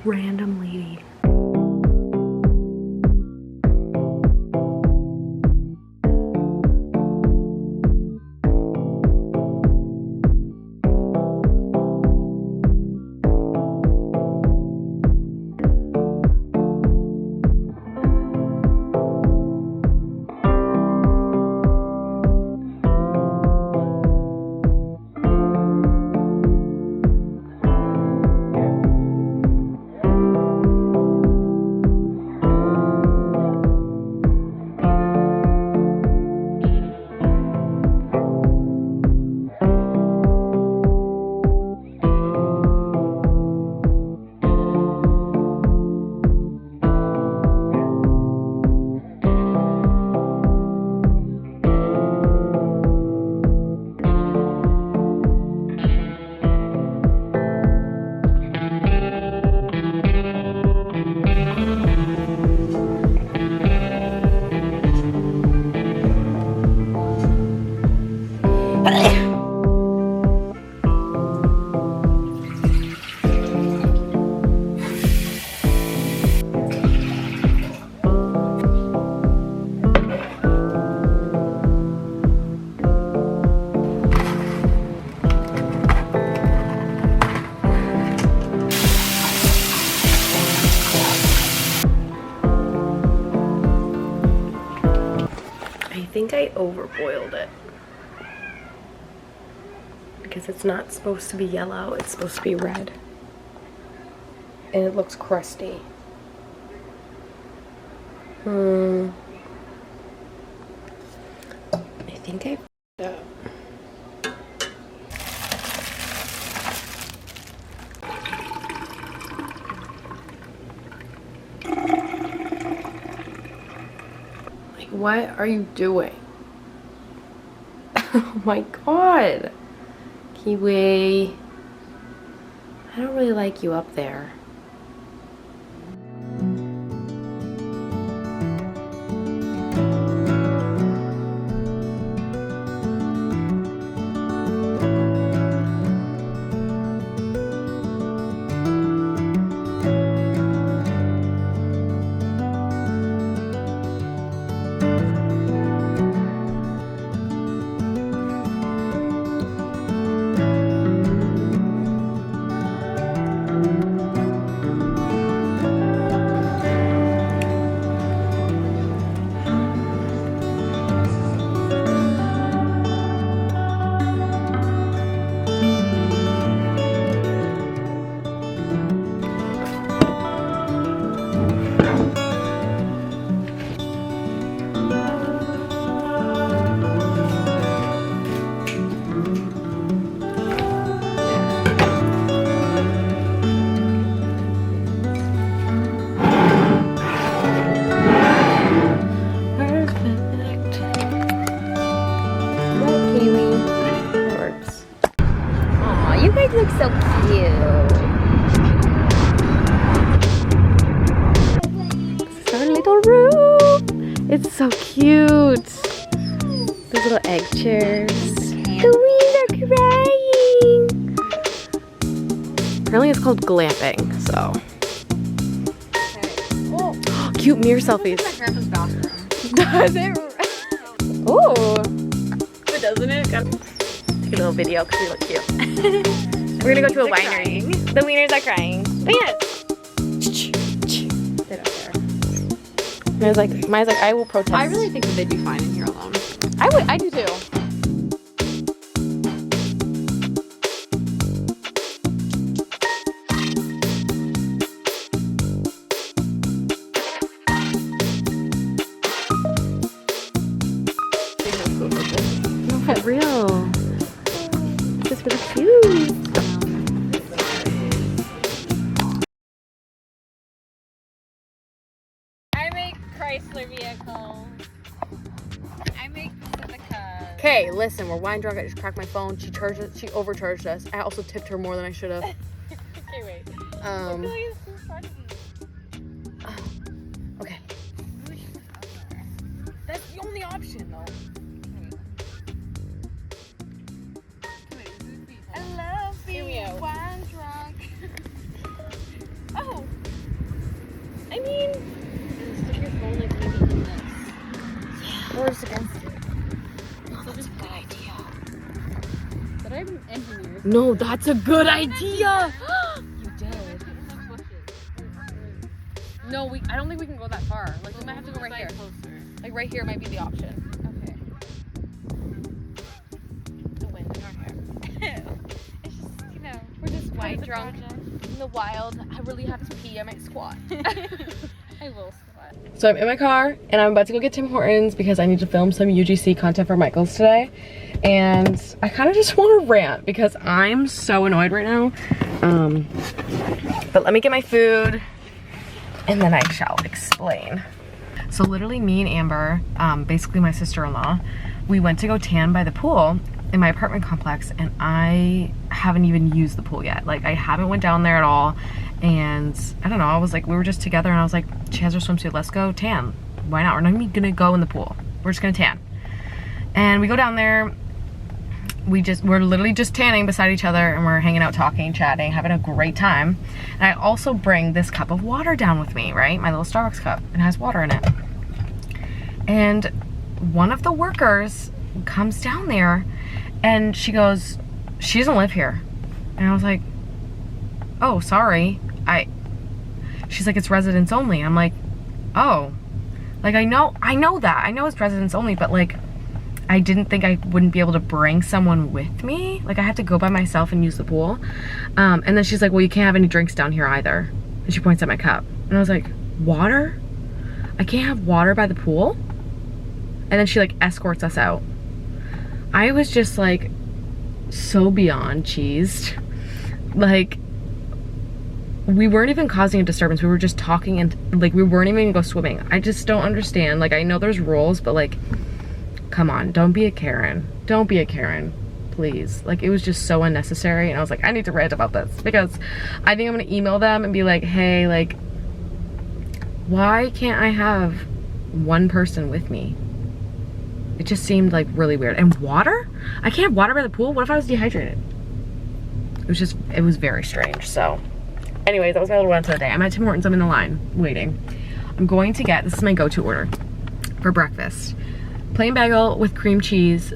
random lady. I think I overboiled it because it's not supposed to be yellow, it's supposed to be red, and it looks crusty. I think I f***ed up. What are you doing? Oh my god. Kiwi. I don't really like you up there. Look so cute. This is our little room. It's so cute. Those little egg chairs. The wheels are crying. Apparently it's called glamping, so. Oh, cute mirror selfies. This is my grandpa's bathroom. Does it? Oh. Doesn't it? Take a little video because we look cute. We're gonna go to a winery. The wieners are crying. Yes. They don't care. Maya's like, I will protest. I really think that they'd be fine in here alone. I do too. No, for real. This is really cute. Chrysler vehicle. I make Pacifica. Okay, listen, we're wine drunk. I just cracked my phone. She overcharged us. I also tipped her more than I should have. Okay, wait. I feel like it's so funny. Okay. That's the only option, though. I love being wine drunk. Oh. I mean, Stick your phone like maybe in this. or just against it. Oh, that's a good idea. But I'm engineered. No, that's a good idea. You did. No, I don't think we can go that far. Like we might have to go right here. Closer. Like right here might be the option. Okay. The wind in our hair. It's just, you know, We're just wine the drunk in the wild. I really have to pee. I might squat. I will squat. So I'm in my car and I'm about to go get Tim Hortons because I need to film some UGC content for Michael's today. And I kind of just want to rant because I'm so annoyed right now. But let me get my food and then I shall explain. So literally me and Amber, basically my sister-in-law, we went to go tan by the pool in my apartment complex and I haven't even used the pool yet. Like I haven't went down there at all. And I don't know, I was like, we were just together and I was like, she has her swimsuit, let's go tan. Why not? We're not even gonna go in the pool. We're just gonna tan. And we go down there, we're literally just tanning beside each other and we're hanging out, talking, chatting, having a great time. And I also bring this cup of water down with me, right? My little Starbucks cup, it has water in it. And one of the workers comes down there and she goes, she doesn't live here. And I was like, oh, sorry. She's like, it's residents only. I'm like, oh, like I know that. I know it's residents only, but like, I didn't think I wouldn't be able to bring someone with me. Like I have to go by myself and use the pool. And then she's like, well, you can't have any drinks down here either. And she points at my cup. And I was like, water? I can't have water by the pool? And then she like escorts us out. I was just like so beyond cheesed. Like we weren't even causing a disturbance. We were just talking and like we weren't even gonna go swimming. I just don't understand. Like I know there's rules, but like, come on, don't be a Karen. Don't be a Karen, please. Like it was just so unnecessary and I was like, I need to rant about this because I think I'm gonna email them and be like, hey, like, why can't I have one person with me? It just seemed like really weird. And water? I can't have water by the pool? What if I was dehydrated? It was very strange. So anyways, that was my little rant of the day. I'm at Tim Hortons, I'm in the line waiting. I'm going to get, this is my go-to order for breakfast. Plain bagel with cream cheese.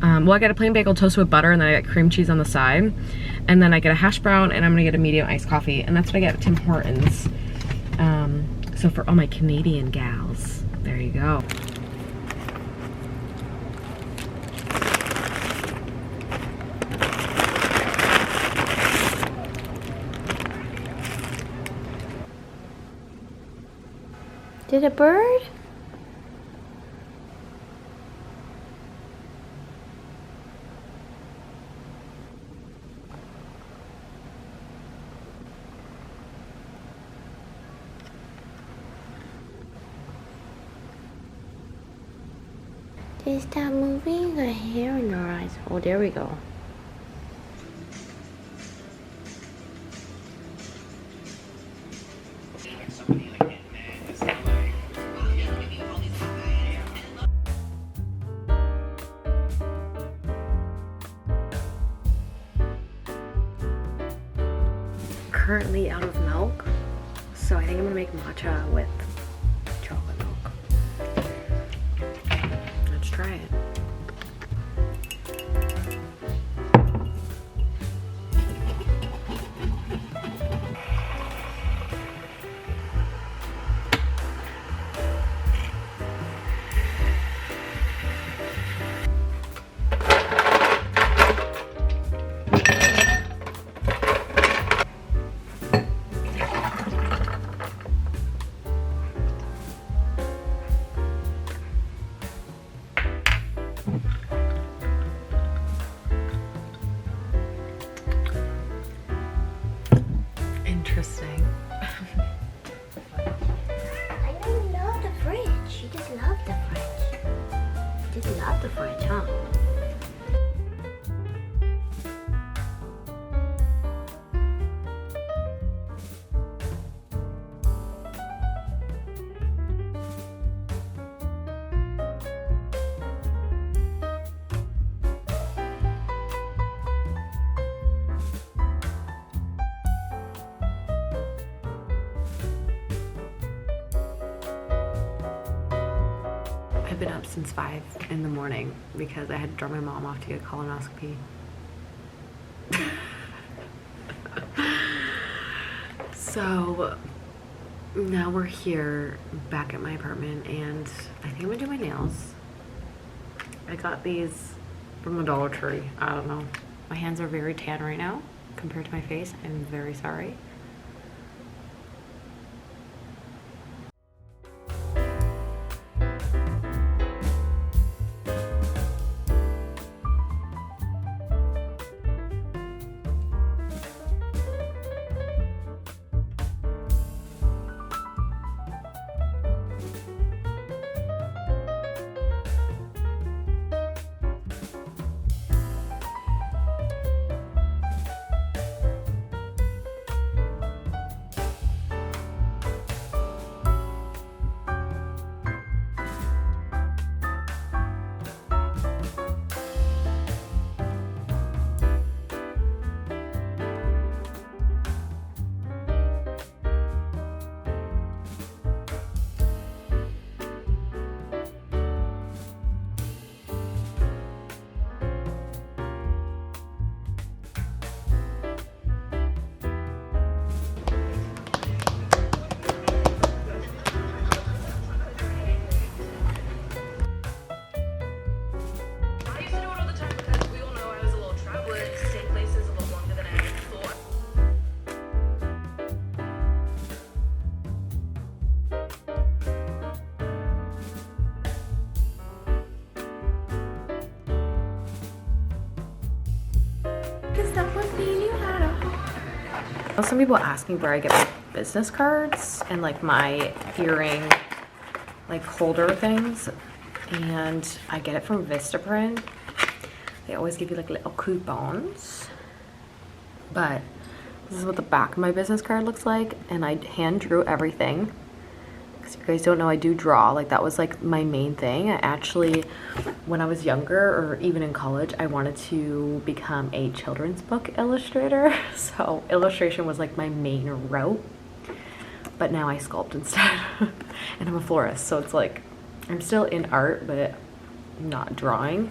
Well, I get a plain bagel toasted with butter and then I get cream cheese on the side. And then I get a hash brown and I'm gonna get a medium iced coffee. And that's what I get at Tim Hortons. So for all my Canadian gals, there you go. Did a bird? Did it stop moving? The hair in her eyes. Oh, there we go. Currently out of milk, so I think I'm gonna make matcha with chocolate milk. Let's try it. Interesting. I don't love the fridge. You just love the fridge. You just love the fridge, huh? I've been up since 5 in the morning because I had to drop my mom off to get a colonoscopy. So now we're here back at my apartment and I think I'm gonna do my nails. I got these from the Dollar Tree. I don't know. My hands are very tan right now compared to my face. I'm very sorry. Some people ask me where I get my business cards and like my earring like holder things, and I get it from Vistaprint. They always give you like little coupons. But this is what the back of my business card looks like, and I hand drew everything. Because if you guys don't know, I do draw. Like that was like my main thing. I actually, when I was younger or even in college, I wanted to become a children's book illustrator. So illustration was like my main route. But now I sculpt instead. And I'm a florist, so it's like I'm still in art but not drawing.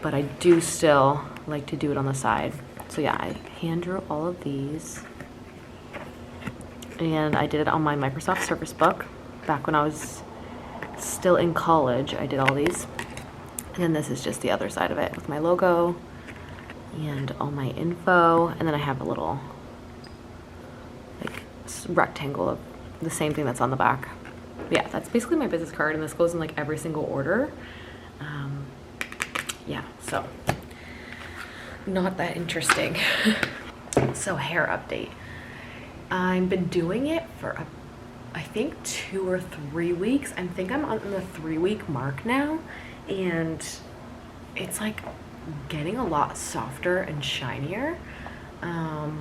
But I do still like to do it on the side. So yeah, I hand drew all of these. And I did it on my Microsoft Surface Book. Back when I was still in college, I did all these. And then this is just the other side of it with my logo and all my info. And then I have a little like rectangle of the same thing that's on the back. But yeah, that's basically my business card, and this goes in like every single order. Yeah, so not that interesting. So hair update. I've been doing it for I think 2 or 3 weeks. I think I'm on the 3-week mark now, and it's like getting a lot softer and shinier. I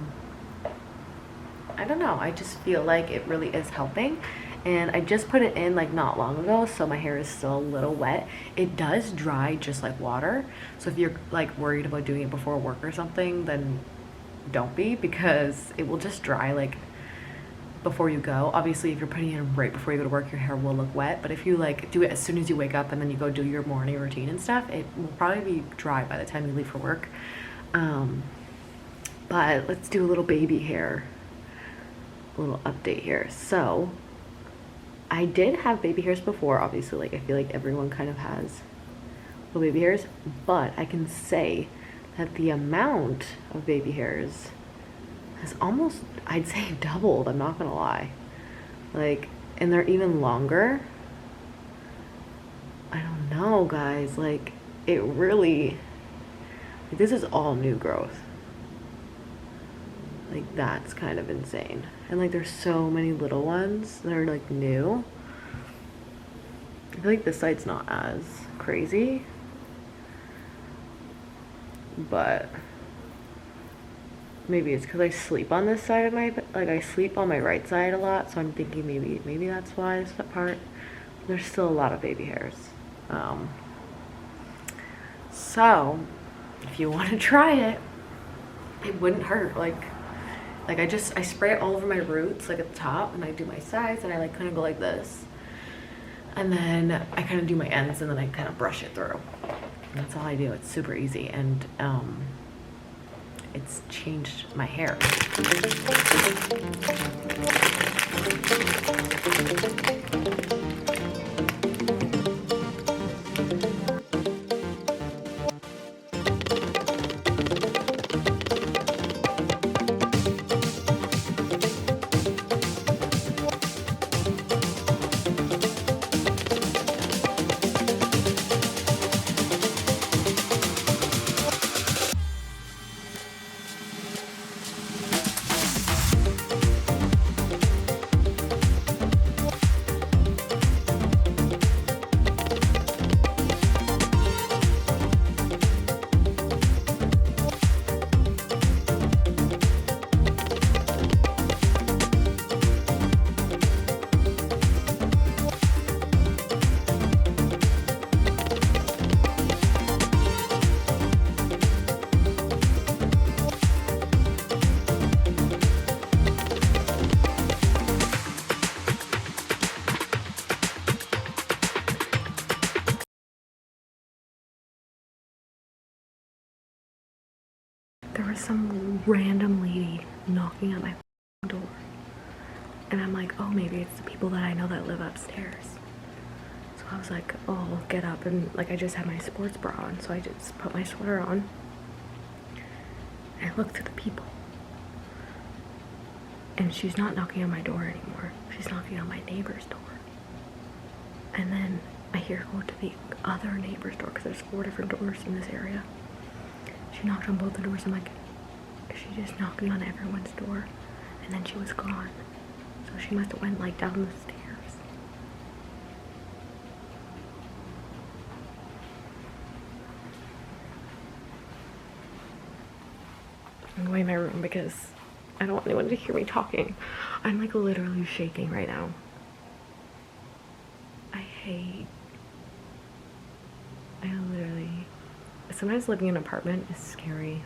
don't know, I just feel like it really is helping. And I just put it in like not long ago, so my hair is still a little wet. It does dry just like water, so if you're like worried about doing it before work or something, then don't be, because it will just dry like before you go. Obviously if you're putting it in right before you go to work, your hair will look wet, but if you like do it as soon as you wake up and then you go do your morning routine and stuff, it will probably be dry by the time you leave for work. But let's do a little baby hair, a little update here. So I did have baby hairs before, obviously, like I feel like everyone kind of has little baby hairs, but I can say that the amount of baby hairs has almost, I'd say, doubled. I'm not gonna lie. Like, and they're even longer. I don't know, guys, like it really, like, this is all new growth. Like that's kind of insane. And like there's so many little ones that are like new. I feel like this side's not as crazy, but maybe it's because I sleep on this side of my, like I sleep on my right side a lot, so I'm thinking maybe that's why this part. There's still a lot of baby hairs. So if you want to try it, it wouldn't hurt. Like I spray it all over my roots, like at the top, and I do my sides, and I like kind of go like this, And then I kind of do my ends and then I kind of brush it through. And that's all I do. It's super easy, and it's changed my hair. There was some random lady knocking at my door. And I'm like, oh, maybe it's the people that I know that live upstairs. So I was like, oh, I'll get up, and like I just had my sports bra on, so I just put my sweater on. And I looked at the people. And she's not knocking on my door anymore. She's knocking on my neighbor's door. And then I hear her go to the other neighbor's door, because there's 4 different doors in this area. She knocked on both the doors. I'm like, is she just knocking on everyone's door? And then she was gone. So she must have went like down the stairs. I'm going to my room because I don't want anyone to hear me talking. I'm like literally shaking right now. I literally... Sometimes living in an apartment is scary.